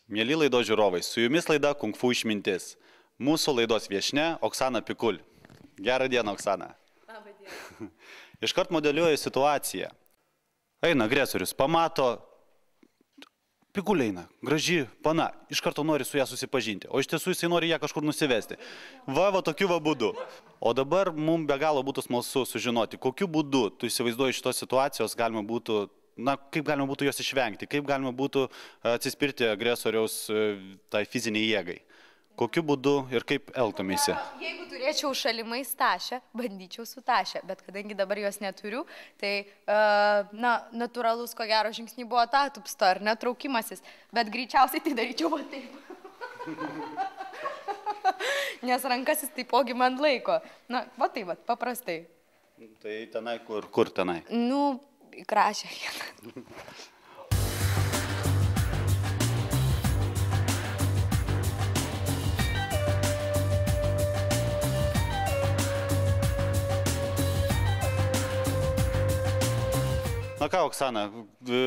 Mėly laidos žiūrovai, su jumis laida Kung Fu išmintis. Mūsų laidos viešnia Oksana Pikul. Gerą dieną, Oksana. Labą dieną. Iškart modeliuoju situaciją. Eina agresorius, pamato, Pikul eina, graži pana, iš karto nori su ją susipažinti, o iš tiesų jisai nori ją kažkur nusivesti. Va tokiu būdu. O dabar mums be galo būtų smalsu sužinoti, kokiu būdu tu įsivaizduoji šitos situacijos galima būtų, kaip galima būtų jos išvengti, kaip galima būtų atsispirti agresoriaus tai fiziniai jėgai. Kokiu būdu ir kaip elgtumėsi? Jeigu turėčiau šalimais tašę, bandyčiau su tašę, bet kadangi dabar jos neturiu, tai, natūralus, ko gero, žingsniai buvo tatupsto ar netraukimasis, bet greičiausiai tai daryčiau va taip. Nes rankasis taipogi man laiko. Na, va taip, paprastai. Tai tenai, kur tenai? Nu, į krašę vieną. Na ką, Oksana,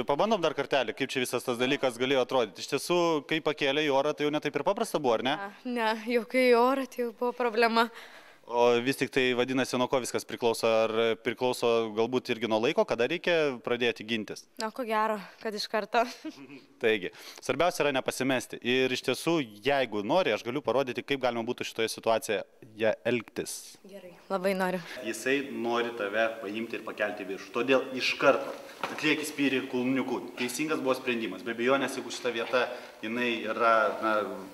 pabandom dar kartelį, kaip čia visas tas dalykas galėjo atrodyti. Iš tiesų, kai pakėlė į orą, tai jau netaip ir paprasta buvo, ar ne? Ne, jau kai į orą, tai jau buvo problema. O vis tik tai vadinasi, nuo ko viskas priklauso? Ar priklauso galbūt irgi nuo laiko, kada reikia pradėti gintis? Na, ko gero, kad iš karto. Taigi, svarbiausia yra nepasimesti. Ir iš tiesų, jeigu nori, aš galiu parodyti, kaip galima būtų šitoje situacijoje elgtis. Gerai, labai noriu. Jisai nori tave paimti ir pakelti viršų. Todėl iš karto atlieki spyrį kulniuku. Teisingas buvo sprendimas. Be abejonės, jeigu šita vieta jinai yra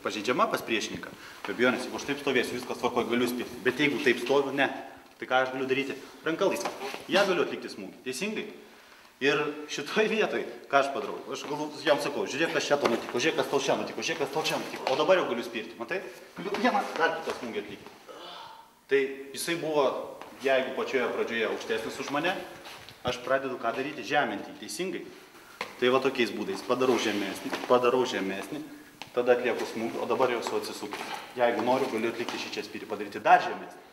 pažeidžiama pas priešininką, be abejonės, jeigu aš taip stovėsiu, viskas tvarkoj, galiu spirti. Bet jeigu taip stoviu, ne. Tai ką aš galiu daryti? Ranka laisva. Ja galiu atlikti smūgį. Teisingai? Ir šitoje vietoje, ką aš padarau? Aš jam sakau, žiūrėk, kas čia to nutiko, žiūrėk, kas tau čia nutiko, žiūrėk, kas tau čia nutiko. O dabar jau galiu spirti. Matai? Galiu vieną dar kitą smūgį atlikti. Tai jisai buvo, jeigu pačioje pradžioje aukštesnis už mane, aš pradedu ką daryti? Žeminti. Teisingai? Tai va tokiais būdais. Padarau žemesnį, tada atlieku smūgį, o dabar jau esu atsisukęs. Jeigu noriu, galiu atlikti šį čia spyrį, padaryti dar žemesnį.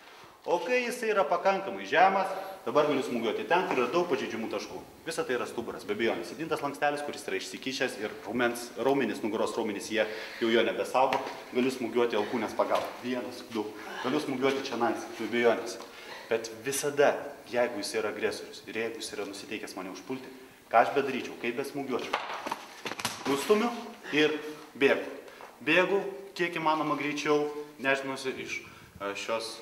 O kai jisai yra pakankamai žemas, dabar galiu smūgiuoti ten, kur yra daug pažeidžiamų taškų. Visa tai yra stuburas, be abejonės. Sėdintas lankstelis, kuris yra išsikišęs ir raumenys, nugaros raumenys, jie jau jo nebesaugo. Galiu smūgiuoti alkūnės pagalba. 1, 2. Galiu smūgiuoti čia nais, be abejonės. Bet visada, jeigu jis yra agresorius ir jeigu jis yra nusiteikęs mane užpulti, ką aš bedaryčiau, kaip besmūgiuočiau? Nustumiu ir bėgu. Bėgu, kiek įmanoma greičiau, nežinuosi iš šios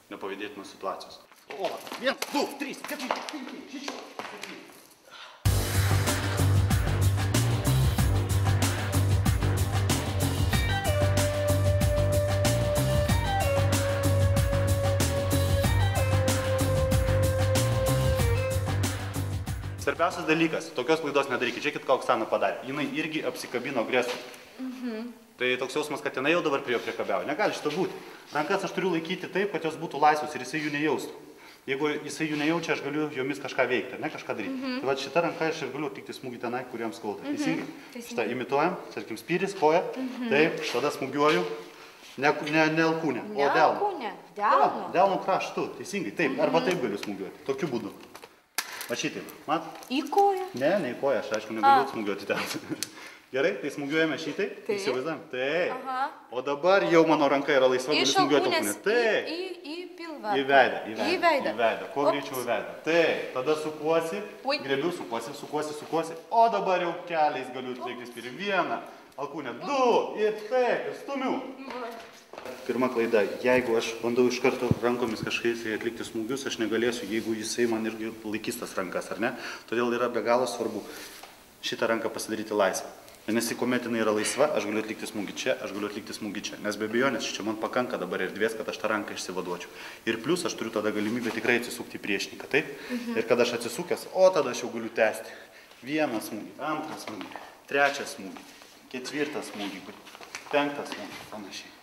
nepavydėtinos situacijos. O, 1, 2, 3, 4, 5, 6, 7. Svarbiausias dalykas, tokios klaidos nedarykit. Žiūrėkit, ką Oksana padarė. Jinai irgi apsikabino agresorių. Tai toks jausmas, kad jinai jau dabar prie jo priekabiavo. Negali šito būti. Rankas aš turiu laikyti taip, kad jos būtų laisvos ir jisai jų nejaustų. Jeigu jisai jų nejaučia, aš galiu jomis kažką veikti, ne kažką daryti. Tai va šitą ranką aš ir galiu atlikti smūgį tenai, kuriems skauda. Teisingai? Šitą imituojam, tarkim, spyris, koja. Taip, tada smūgiuoju. Ne alkūnę, o delną. Delną? Delno kraštu. Teisingai, taip. Arba taip galiu smūgiuoti. Tokiu būdu. Va šitaip, mat? Į koją? Ne į koją, aš aišku negaliu smūgiuoti ten. Gerai, tai smūgiuojame šitaip, įsivaizduojam? Taip. O dabar jau mano ranka yra laisva, galiu smūgiuoti alkūnę. Taip. Į pilvą. Į veidą. Kuo greičiau į veidą. Taip, tada sukuosi, grebiu, sukuosi. O dabar jau keliais galiu atlikti spyrį. 1, alkūnę, 2 ir taip, ir stumiu. Pirma klaida, jeigu aš bandau iš karto rankomis kažkaip atlikti smūgius, aš negalėsiu, jeigu jisai man irgi laikys tas rankas, ar ne? Todėl yra be galo svarbu šitą ranką pasidaryti laisvą. Nes kuomet jinai yra laisva, aš galiu atlikti smūgį čia, aš galiu atlikti smūgį čia. Nes be abejonės, čia man pakanka dabar erdvės, kad aš tą ranką išsivaduočiau. Ir plus aš turiu tada galimybę tikrai atsisukti į priešininką, taip? Ir kad aš atsisukęs, o tada aš jau galiu tęsti. 1 smūgį, 2 smūgį, 3 smūgį, 4 smūgį, 5 smūgį, panašiai.